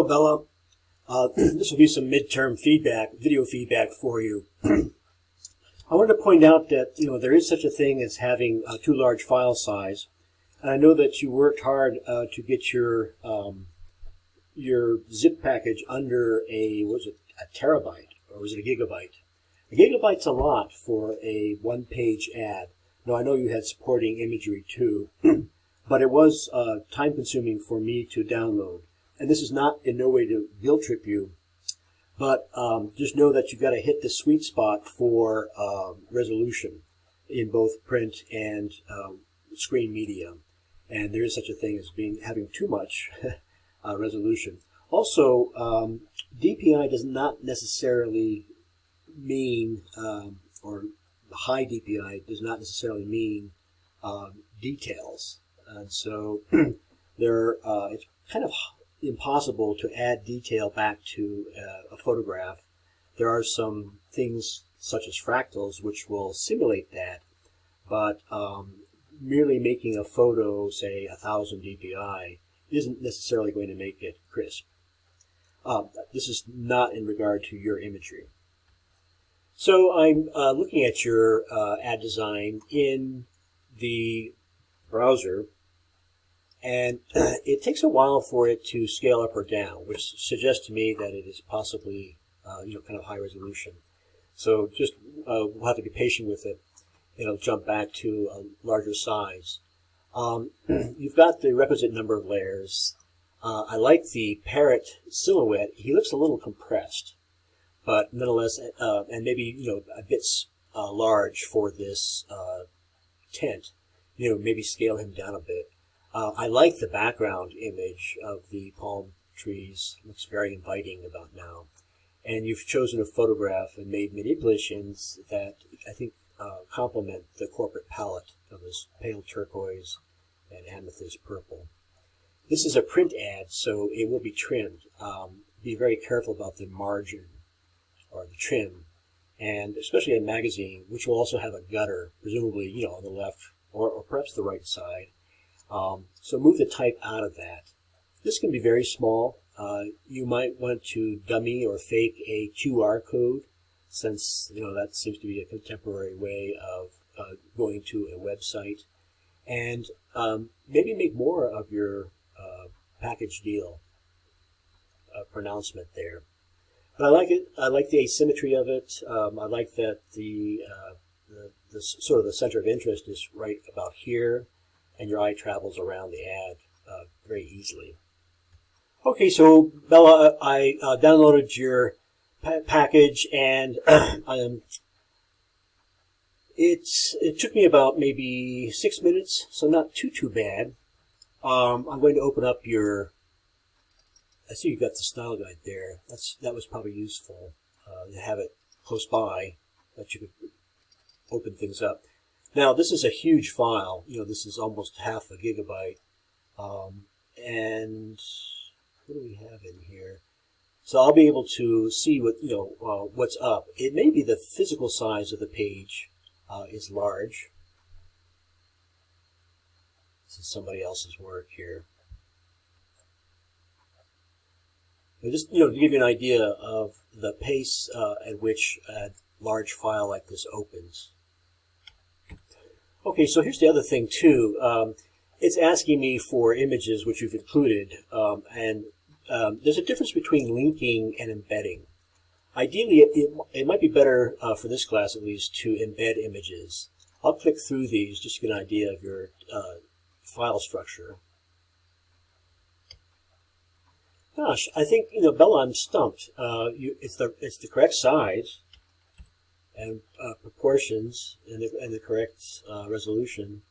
Hello, Bella. This will be some midterm feedback, video feedback for you. I wanted to point out that there is such a thing as having a too large file size, and I know that you worked hard to get your zip package under a terabyte, or was it a gigabyte? A gigabyte's a lot for a one-page ad. Now I know you had supporting imagery too, but it was time-consuming for me to download. And this is not in no way to guilt trip you, but just know that you've got to hit the sweet spot for resolution in both print and screen media. And there is such a thing as having too much resolution. Also, DPI does not necessarily mean, or high DPI does not necessarily mean details. And so it's kind of impossible to add detail back to a photograph. There are some things such as fractals which will simulate that, but merely making a photo, say 1000 dpi, isn't necessarily going to make it crisp. This is not in regard to your imagery. So I'm looking at your ad design in the browser, and it takes a while for it to scale up or down, which suggests to me that it is possibly kind of high resolution. So just we'll have to be patient with it. It'll jump back to a larger size. You've got the requisite number of layers. I like the parrot silhouette. He looks a little compressed, but nonetheless, and maybe a bit large for this tent. Maybe scale him down a bit. I like the background image of the palm trees. It looks very inviting about now. And you've chosen a photograph and made manipulations that I think complement the corporate palette of this pale turquoise and amethyst purple. This is a print ad, so it will be trimmed. Be very careful about the margin or the trim, and especially a magazine, which will also have a gutter, presumably on the left or perhaps the right side. So move the type out of that. This can be very small. You might want to dummy or fake a QR code, since that seems to be a contemporary way of going to a website. And maybe make more of your package deal pronouncement there. But I like it. I like the asymmetry of it. I like that the sort of the center of interest is right about here, and your eye travels around the ad very easily. Okay, so Bella, I downloaded your package, and it took me about maybe 6 minutes, so not too bad. I'm going to open up your. I see you got the style guide there. That was probably useful to have it close by, that you could open things up. Now, this is a huge file. This is almost half a gigabyte. And what do we have in here? So I'll be able to see what's up. It may be the physical size of the page is large. This is somebody else's work here. But just to give you an idea of the pace at which a large file like this opens. Okay, so here's the other thing too. It's asking me for images which you've included, and there's a difference between linking and embedding. Ideally, it might be better, for this class at least, to embed images. I'll click through these just to get an idea of your file structure. Gosh, I think, Bella, I'm stumped. It's the correct size and proportions and the correct resolution.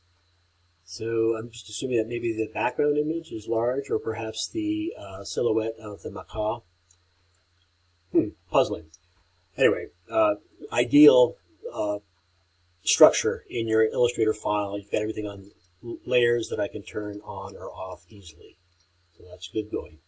So I'm just assuming that maybe the background image is large, or perhaps the silhouette of the macaw. Puzzling. Anyway, ideal structure in your Illustrator file. You've got everything on layers that I can turn on or off easily. So that's good going.